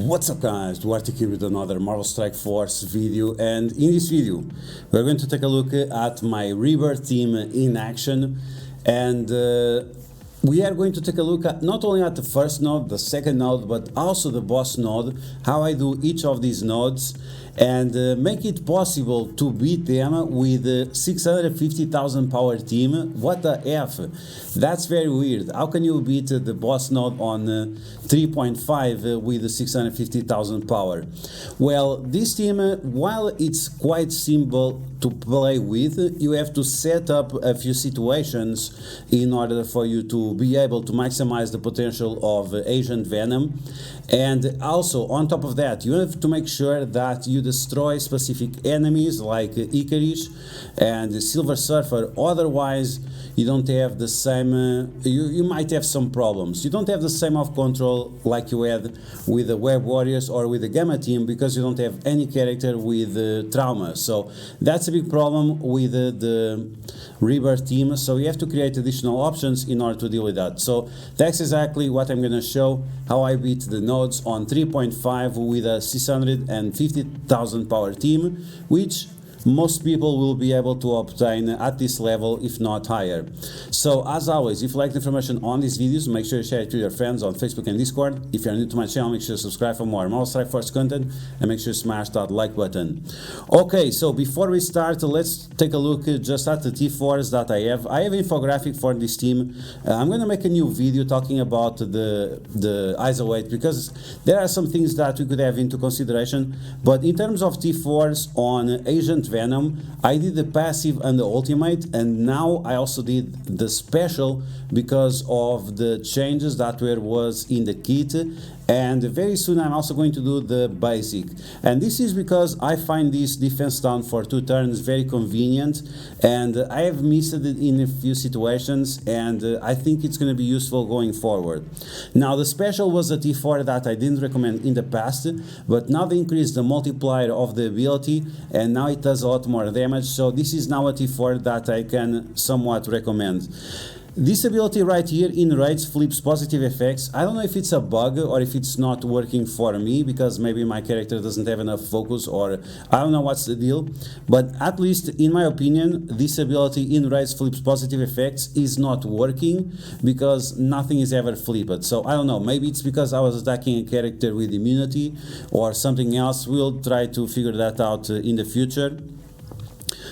What's up guys, DuArktik with another Marvel Strike Force video, and in this video we're going to take a look at my Rebirth team in action, and we are going to take a look at not only at the first node, the second node, but also the boss node, how I do each of these nodes, and make it possible to beat them with a 650,000 power team. What the F? That's very weird. How can you beat the boss node on 3.5 with 650,000 power? Well, this team, while it's quite simple to play with, you have to set up a few situations in order for you to be able to maximize the potential of Agent Venom. And also, on top of that, you have to make sure that you destroy specific enemies like Icarus and Silver Surfer. Otherwise, you don't have the same, you might have some problems. You don't have the same of control like you had with the Web Warriors or with the Gamma team, because you don't have any character with trauma. So that's a big problem with the Rebirth team. So you have to create additional options in order to deal with that. So that's exactly what I'm going to show, how I beat the nodes on 3.5 with a 650,000 power team, which most people will be able to obtain at this level, if not higher. So as always, if you like the information on these videos, make sure you share it to your friends on Facebook and Discord. If you're new to my channel, make sure to subscribe for more Marvel Strike Force content, and make sure you smash that like button. Okay, so before we start, let's take a look just at the T4s that I have. I have an infographic for this team. I'm going to make a new video talking about the ISO weight, because there are some things that we could have into consideration. But in terms of T4s on Agent Venom, I did the passive and the ultimate, and now I also did the special because of the changes that was in the kit. And very soon I'm also going to do the basic, and this is because I find this defense down for 2 turns very convenient, and I have missed it in a few situations, and I think it's going to be useful going forward. Now the special was a T4 that I didn't recommend in the past, but now they increased the multiplier of the ability, and now it does a lot more damage. So this is now a T4 that I can somewhat recommend. This ability right here in raids flips positive effects. I don't know if it's a bug or if it's not working for me, because maybe my character doesn't have enough focus, or I don't know what's the deal. But at least in my opinion, this ability in raids flips positive effects is not working, because nothing is ever flipped. So I don't know, maybe it's because I was attacking a character with immunity or something else. We'll try to figure that out in the future.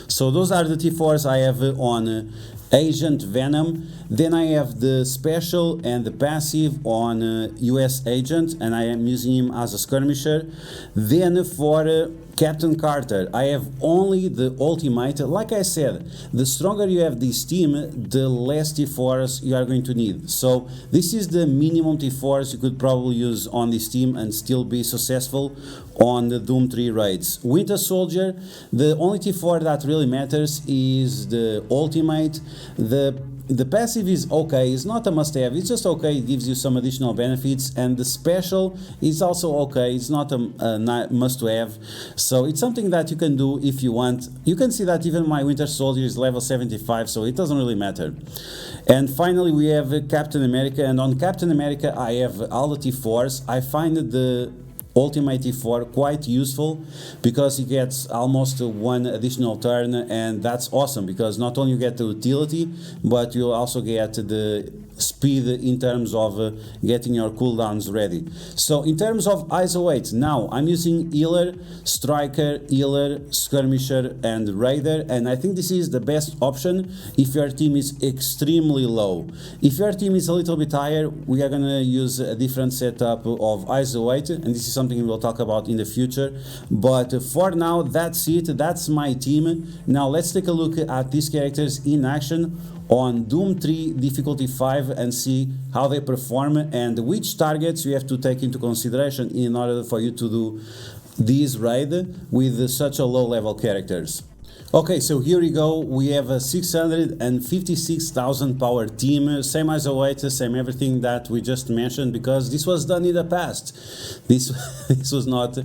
So those are the T4s I have on Agent Venom. Then I have the special and the passive on US Agent, and I am using him as a skirmisher. Then for Captain Carter, I have only the ultimate. Like I said, the stronger you have this team, the less T4s you are going to need. So this is the minimum T4s you could probably use on this team and still be successful on the Doom 3 raids. Winter Soldier, the only T4 that really matters is the ultimate. The passive is okay, it's not a must-have, it's just okay, it gives you some additional benefits, and the special is also okay, it's not a must-have, so it's something that you can do if you want. You can see that even my Winter Soldier is level 75, so it doesn't really matter. And finally we have Captain America, and on Captain America I have all the T4s. I find the Ultimate T4 quite useful because he gets almost 1 additional turn, and that's awesome because not only you get the utility, but you also get the speed in terms of getting your cooldowns ready. So in terms of ISO weight, now I'm using healer, striker, healer, skirmisher and raider, and I think this is the best option if your team is extremely low. If your team is a little bit higher, we are going to use a different setup of ISO weight, and this is something we'll talk about in the future. But for now, that's it, that's my team. Now let's take a look at these characters in action on Doom 3 difficulty 5 and see how they perform and which targets you have to take into consideration in order for you to do this raid with such a low level characters. Okay, so here we go. We have a 656,000 power team, same isolate, same everything that we just mentioned, because this was done in the past. This this was not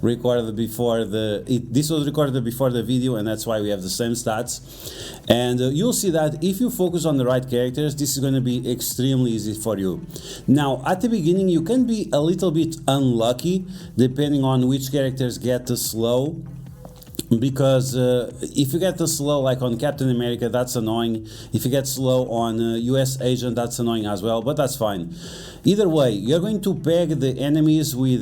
recorded before this was recorded before the video, and that's why we have the same stats. And you'll see that if you focus on the right characters, this is going to be extremely easy for you. Now, at the beginning, you can be a little bit unlucky depending on which characters get slow. Because if you get the slow like on Captain America, that's annoying. If you get slow on US Agent, that's annoying as well, but that's fine. Either way, you're going to peg the enemies with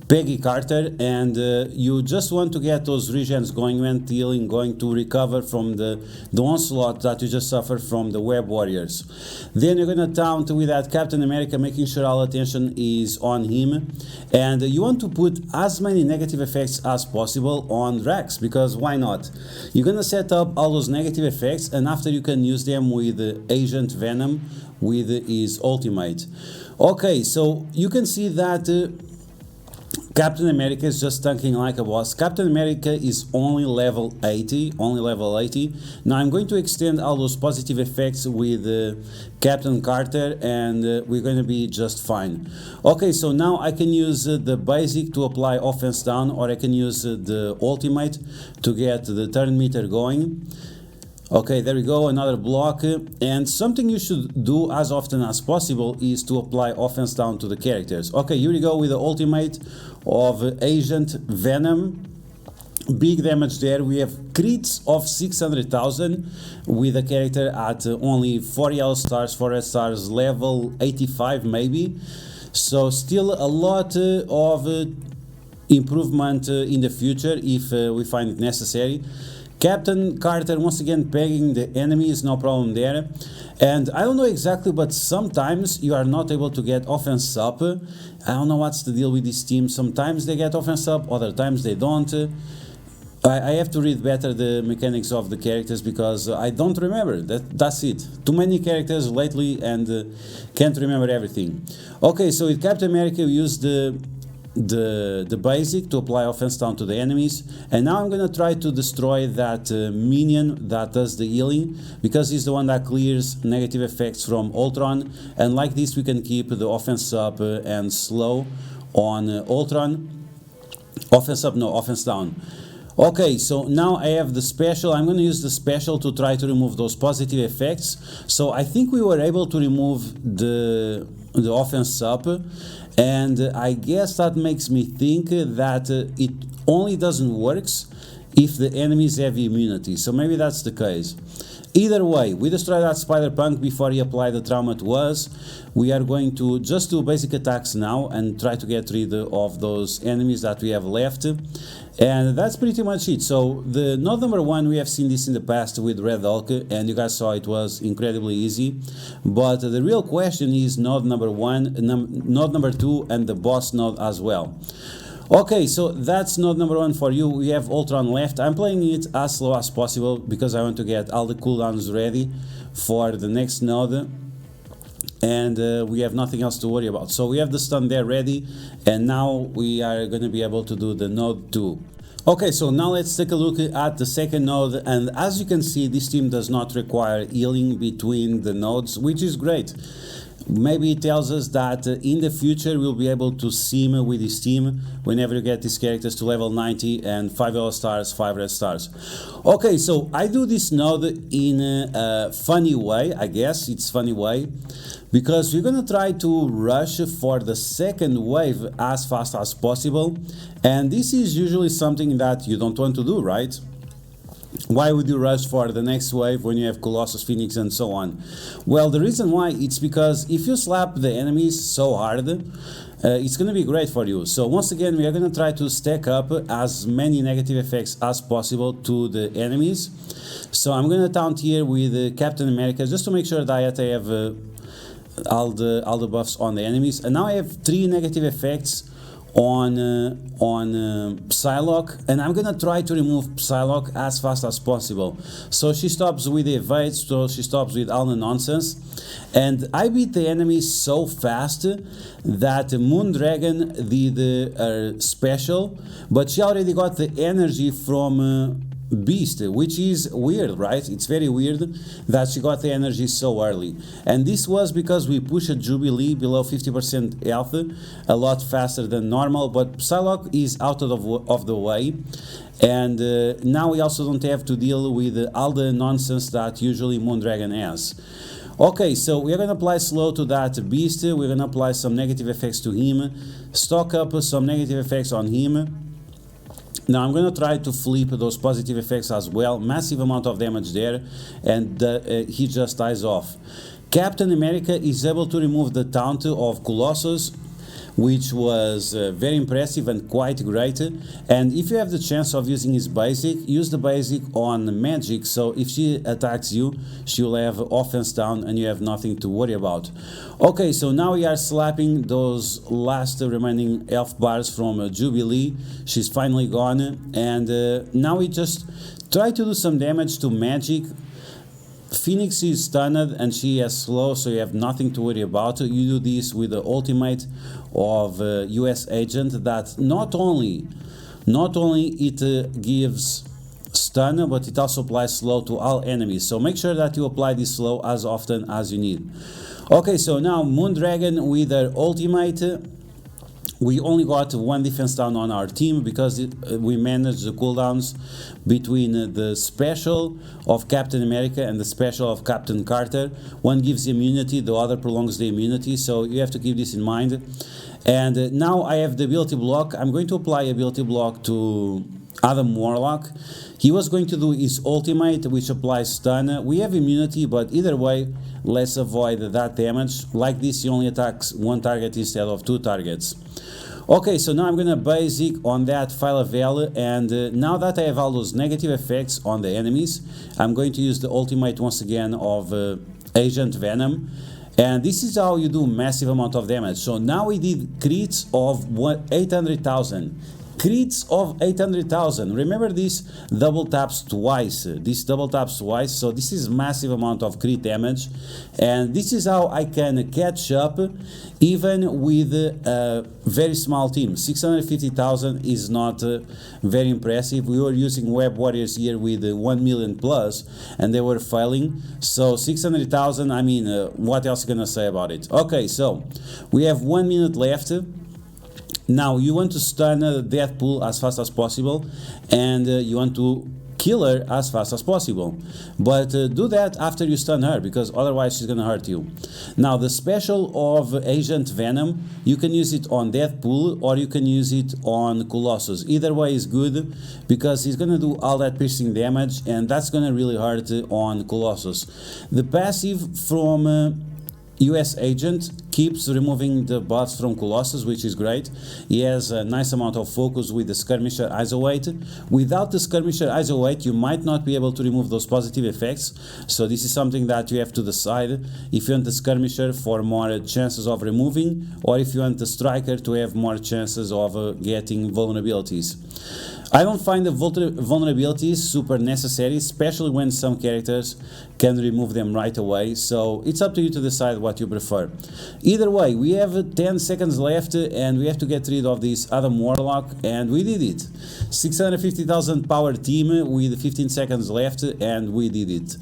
Peggy Carter, and you just want to get those regens going when healing, going to recover from the onslaught that you just suffered from the web warriors. Then you're going to taunt with that Captain America, making sure all attention is on him, and you want to put as many negative effects as possible on Drax, because why not? You're going to set up all those negative effects, and after you can use them with Agent Venom with his ultimate. Okay, so you can see that Captain America is just tanking like a boss. Captain America is only level 80, Now I'm going to extend all those positive effects with Captain Carter, and we're going to be just fine. Okay, so now I can use the basic to apply offense down, or I can use the ultimate to get the turn meter going. Okay, there we go, another block. And something you should do as often as possible is to apply offense down to the characters. Okay, here we go with the ultimate of Agent Venom. Big damage there. We have crits of 600,000 with a character at only 4 yellow stars, 4 red stars, level 85 maybe. So still a lot of improvement in the future if we find it necessary. Captain Carter once again pegging the enemies, no problem there. And I don't know exactly, but sometimes you are not able to get offense up. I don't know what's the deal with this team. Sometimes they get offense up, other times they don't. I have to read better the mechanics of the characters, because I don't remember. That's it. Too many characters lately and can't remember everything. Okay, so with Captain America we use the basic to apply offense down to the enemies, and now I'm gonna try to destroy that minion that does the healing, because he's the one that clears negative effects from Ultron, and like this we can keep the offense up and slow on Ultron. Offense up, no, offense down. Okay, so now I have the special. I'm going to use the special to try to remove those positive effects. So I think we were able to remove the offense up, and I guess that makes me think that it only doesn't work if the enemies have immunity. So maybe that's the case. Either way, we destroy that Spider-Punk before he applied the trauma to us. We are going to just do basic attacks now and try to get rid of those enemies that we have left. And that's pretty much it. So the node number 1, we have seen this in the past with Red Hulk, and you guys saw it was incredibly easy. But the real question is node number 1, node number 2, and the boss node as well. Okay, so that's node number 1 for you. We have Ultron left. I'm playing it as slow as possible because I want to get all the cooldowns ready for the next node. And we have nothing else to worry about. So we have the stun there ready, and now we are going to be able to do the node 2. Okay, so now let's take a look at the second node, and as you can see, this team does not require healing between the nodes, which is great. Maybe it tells us that in the future we'll be able to sim with this team whenever you get these characters to level 90 and 5 yellow stars, 5 red stars. Okay, so I do this node in a funny way, I guess it's funny way, because we're gonna try to rush for the second wave as fast as possible, and this is usually something that you don't want to do, right? Why would you rush for the next wave when you have Colossus, Phoenix and so on? Well, the reason why, it's because if you slap the enemies so hard, it's going to be great for you. So once again, we are going to try to stack up as many negative effects as possible to the enemies. So I'm going to taunt here with Captain America just to make sure that I have all the buffs on the enemies. And now I have 3 negative effects on Psylocke, and I'm gonna try to remove Psylocke as fast as possible. So she stops with the evade, so she stops with all the nonsense, and I beat the enemy so fast that Moondragon did her special, but she already got the energy from Beast, which is weird, right? It's very weird that she got the energy so early. And this was because we pushed Jubilee below 50% health a lot faster than normal, but Psylocke is out of the way. And now we also don't have to deal with all the nonsense that usually Moondragon has. Okay, so we're gonna apply slow to that beast, we're gonna apply some negative effects to him, stock up some negative effects on him. Now I'm gonna try to flip those positive effects as well, massive amount of damage there, and he just dies off. Captain America is able to remove the taunt of Colossus, which was very impressive and quite great. And if you have the chance of using his basic, use the basic on magic, so if she attacks you, she'll have offense down and you have nothing to worry about. Okay, so now we are slapping those last remaining health bars from Jubilee. She's finally gone, and now we just try to do some damage to magic. Phoenix is stunned and she has slow, so you have nothing to worry about. You do this with the ultimate of US Agent that not only it gives stun, but it also applies slow to all enemies. So make sure that you apply this slow as often as you need. Okay, so now Moondragon with her ultimate. We only got one defense down on our team because we managed the cooldowns between the special of Captain America and the special of Captain Carter. One gives immunity, the other prolongs the immunity, so you have to keep this in mind. And now I have the ability block. I'm going to apply ability block to Adam Warlock. He was going to do his ultimate, which applies stun. We have immunity, but either way, let's avoid that damage. Like this, he only attacks one target instead of two targets. Okay, so now I'm gonna basic on that Phyla-Vell, and now that I have all those negative effects on the enemies, I'm going to use the ultimate once again of Agent Venom. And this is how you do massive amount of damage. So now we did crits of 800,000. Crits of 800,000. Remember this double taps twice. So this is massive amount of crit damage, and this is how I can catch up even with a very small team. 650,000 is not very impressive. We were using Web Warriors here with 1 million plus, and they were failing. So 600,000. I mean, what else can I say about it? Okay, so we have 1 minute left. Now you want to stun Deadpool as fast as possible, and you want to kill her as fast as possible, but do that after you stun her, because otherwise she's gonna hurt you. Now the special of Agent Venom, you can use it on Deadpool or you can use it on Colossus. Either way is good, because he's gonna do all that piercing damage, and that's gonna really hurt on Colossus. The passive from US Agent keeps removing the buffs from Colossus, which is great. He has a nice amount of focus with the Skirmisher Isolate. Without the Skirmisher Isolate, you might not be able to remove those positive effects, so this is something that you have to decide if you want the Skirmisher for more chances of removing, or if you want the Striker to have more chances of getting vulnerabilities. I don't find the vulnerabilities super necessary, especially when some characters can remove them right away, so it's up to you to decide what you prefer. Either way, we have 10 seconds left and we have to get rid of this Adam Warlock, and we did it. 650,000 power team with 15 seconds left, and we did it,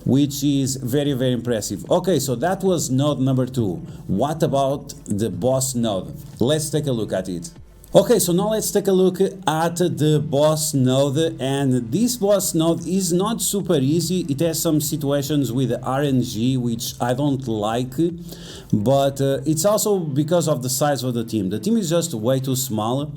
which is very, very impressive. Okay, so that was node number 2. What about the boss node? Let's take a look at it. Okay, so now let's take a look at the boss node, and this boss node is not super easy. It has some situations with RNG which I don't like, but it's also because of the size of the team. The team is just way too small,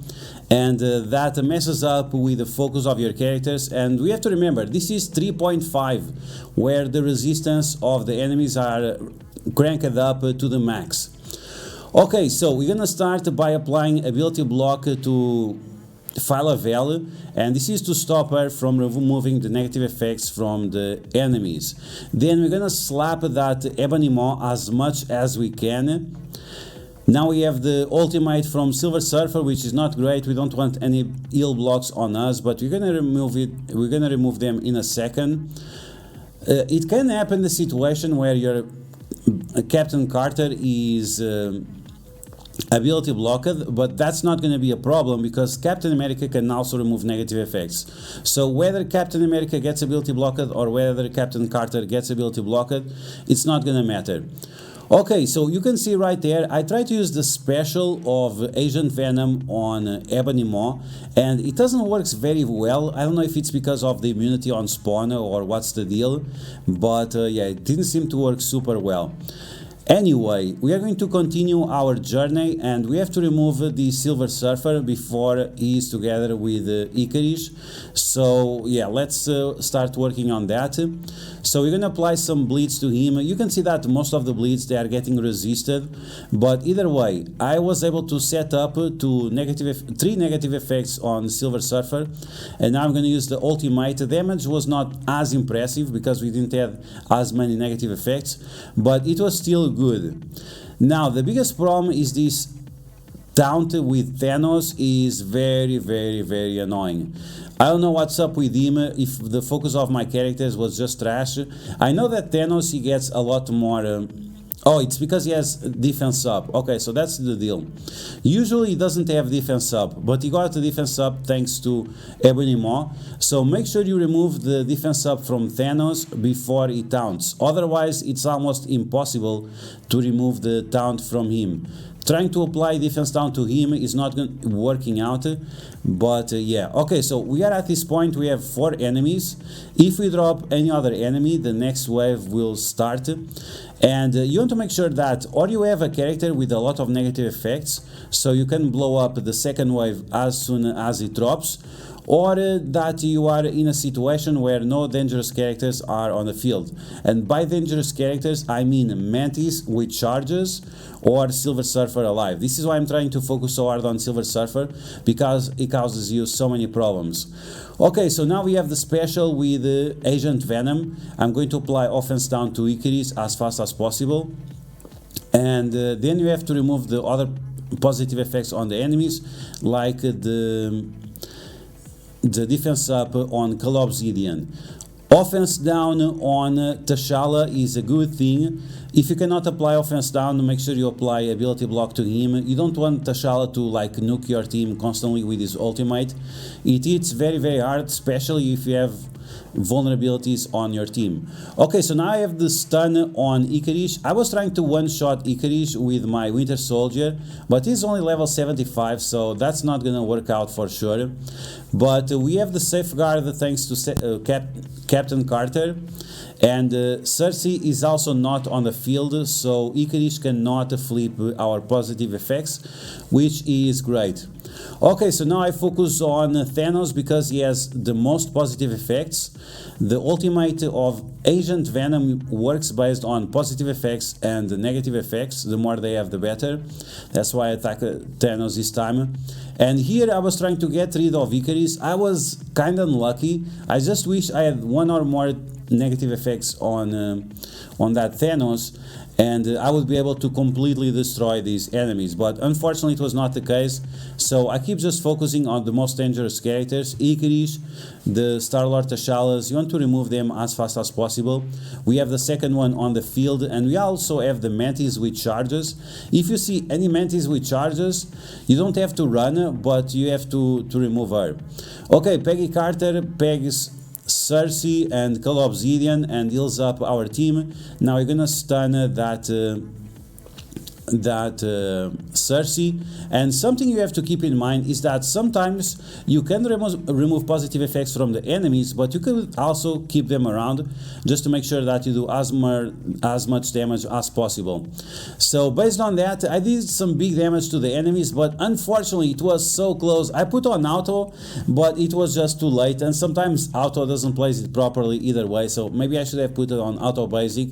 and that messes up with the focus of your characters. And we have to remember, this is 3.5, where the resistance of the enemies are cranked up to the max. Okay, so we're gonna start by applying ability block to Phyla-Vell, and this is to stop her from removing the negative effects from the enemies. Then we're gonna slap that Ebony Maw as much as we can. Now we have the ultimate from Silver Surfer, which is not great. We don't want any heal blocks on us, but we're gonna remove it. We're gonna remove them in a second. It can happen the situation where your Captain Carter is ability blocked, but that's not going to be a problem because Captain America can also remove negative effects. So whether Captain America gets ability blocked or whether Captain Carter gets ability blocked, it's not going to matter. Okay, so you can see right there, I tried to use the special of Agent Venom on Ebony Maw, and it doesn't work very well. I don't know if it's because of the immunity on Spawn or what's the deal, but yeah, it didn't seem to work super well. Anyway, we are going to continue our journey, and we have to remove the Silver Surfer before he is together with Icarus. So yeah, let's start working on that. So we're gonna apply some bleeds to him. You can see that most of the bleeds, they are getting resisted, but either way, I was able to set up to 3 negative effects on Silver Surfer, and now I'm gonna use the ultimate. The damage was not as impressive because we didn't have as many negative effects, but it was still good. Now the biggest problem is this taunt with Thanos is very annoying. I don't know what's up with him, if the focus of my characters was just trash. I know that Thanos, he gets a lot more oh, it's because he has defense up. Okay, so that's the deal. Usually he doesn't have defense up, but he got the defense up thanks to Ebony Maw. So make sure you remove the defense up from Thanos before he taunts. Otherwise, it's almost impossible to remove the taunt from him. Trying to apply defense down to him is not working out, but yeah. Okay, so we are at this point, we have 4 enemies. If we drop any other enemy, the next wave will start. And you want to make sure that or you have a character with a lot of negative effects, so you can blow up the second wave as soon as it drops, or that you are in a situation where no dangerous characters are on the field. And by dangerous characters, I mean Mantis with charges or Silver Surfer alive. This is why I'm trying to focus so hard on Silver Surfer, because it causes you so many problems. Okay, so now we have the special with Agent Venom. I'm going to apply offense down to Icarus as fast as possible. And then you have to remove the other positive effects on the enemies, like the defense up on Obsidian. Offense down on T'Challa is a good thing. If you cannot apply offense down, make sure you apply ability block to him. You don't want T'Challa to like nuke your team constantly with his ultimate. It hits very hard, especially if you have vulnerabilities on your team. Okay, so now I have the stun on Icarus. I was trying to one-shot Icarus with my Winter Soldier, but he's only level 75, so that's not gonna work out for sure. But we have the safeguard thanks to Captain Carter, and Cersei is also not on the field, so Icarus cannot flip our positive effects, which is great. Okay, so now I focus on Thanos because he has the most positive effects. The ultimate of Agent Venom works based on positive effects and negative effects. The more they have, the better. That's why I attack Thanos this time. And here I was trying to get rid of Icarus. I was kind of unlucky. I just wish I had 1 or more negative effects on that Thanos, and I would be able to completely destroy these enemies, but unfortunately it was not the case. So I keep just focusing on the most dangerous characters, Icarus, the Star-Lord T'Challa's. You want to remove them as fast as possible. We have the second one on the field, and we also have the Mantis with charges. If you see any Mantis with charges, you don't have to run, but you have to remove her. Okay, Peggy Carter pegs Cersei and Obsidian and heals up our team. Now we're gonna stun that Cersei. And something you have to keep in mind is that sometimes you can remove positive effects from the enemies, but you could also keep them around just to make sure that you do as much damage as possible. So based on that, I did some big damage to the enemies, but unfortunately it was so close. I put on auto, but it was just too late, and sometimes auto doesn't place it properly either way, so maybe I should have put it on auto basic.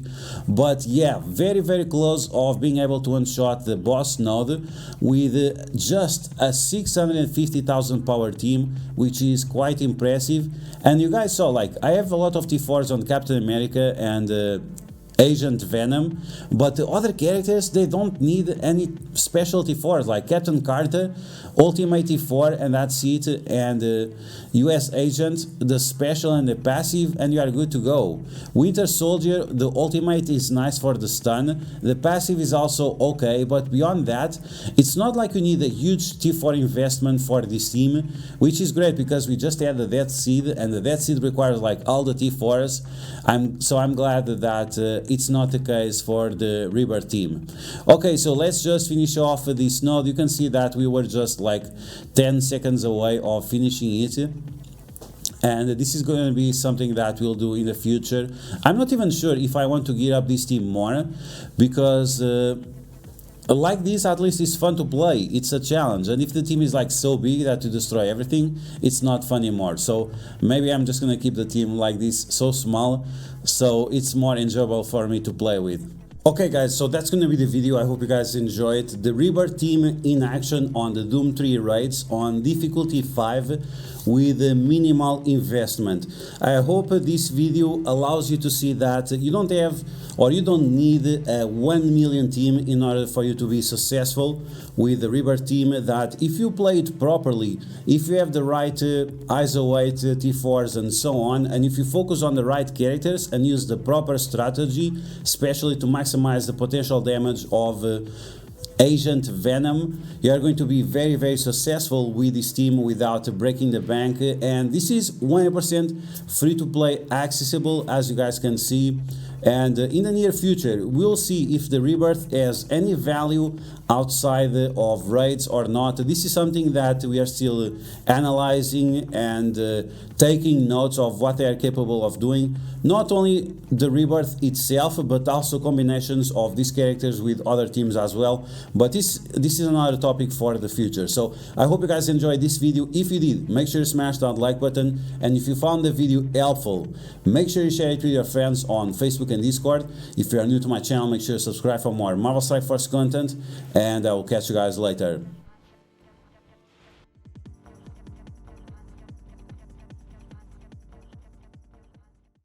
But yeah, very close of being able to one-shot the boss node with just a 650,000 power team, which is quite impressive. And you guys saw, like, I have a lot of T4s on Captain America and Agent Venom, but the other characters, they don't need any specialty force, like Captain Carter, Ultimate T4, and that's it, and US Agent, the special and the passive, and you are good to go. Winter Soldier, the ultimate is nice for the stun, the passive is also okay, but beyond that, it's not like you need a huge T4 investment for this team, which is great because we just had the Death Seed, and the Death Seed requires like all the T4s. I'm glad that it's not the case for the Rebirth team. Okay, so let's just finish off this node. You can see that we were just like 10 seconds away of finishing it. And this is going to be something that we'll do in the future. I'm not even sure if I want to gear up this team more, because like this, at least it's fun to play. It's a challenge, and if the team is like so big that you destroy everything, it's not fun anymore. So maybe I'm just gonna keep the team like this, so small, so it's more enjoyable for me to play with. Okay guys, so that's gonna be the video. I hope you guys enjoyed the Rebirth team in action on the Doom 3 raids on difficulty 5 with a minimal investment. I hope this video allows you to see that you don't have, or you don't need a 1 million team in order for you to be successful with the Rebirth team. That if you play it properly, if you have the right ISO 8 T4s and so on, and if you focus on the right characters and use the proper strategy, especially to maximize the potential damage of Agent Venom, you are going to be very, very successful with this team without breaking the bank. And this is 100% free to play, accessible, as you guys can see. And in the near future, we'll see if the Rebirth has any value outside of raids or not. This is something that we are still analyzing and taking notes of what they are capable of doing. Not only the Rebirth itself, but also combinations of these characters with other teams as well. But this is another topic for the future. So I hope you guys enjoyed this video. If you did, make sure you smash that like button. And if you found the video helpful, make sure you share it with your friends on Facebook and Discord. If you are new to my channel, make sure you subscribe for more Marvel Strike Force content. And I will catch you guys later.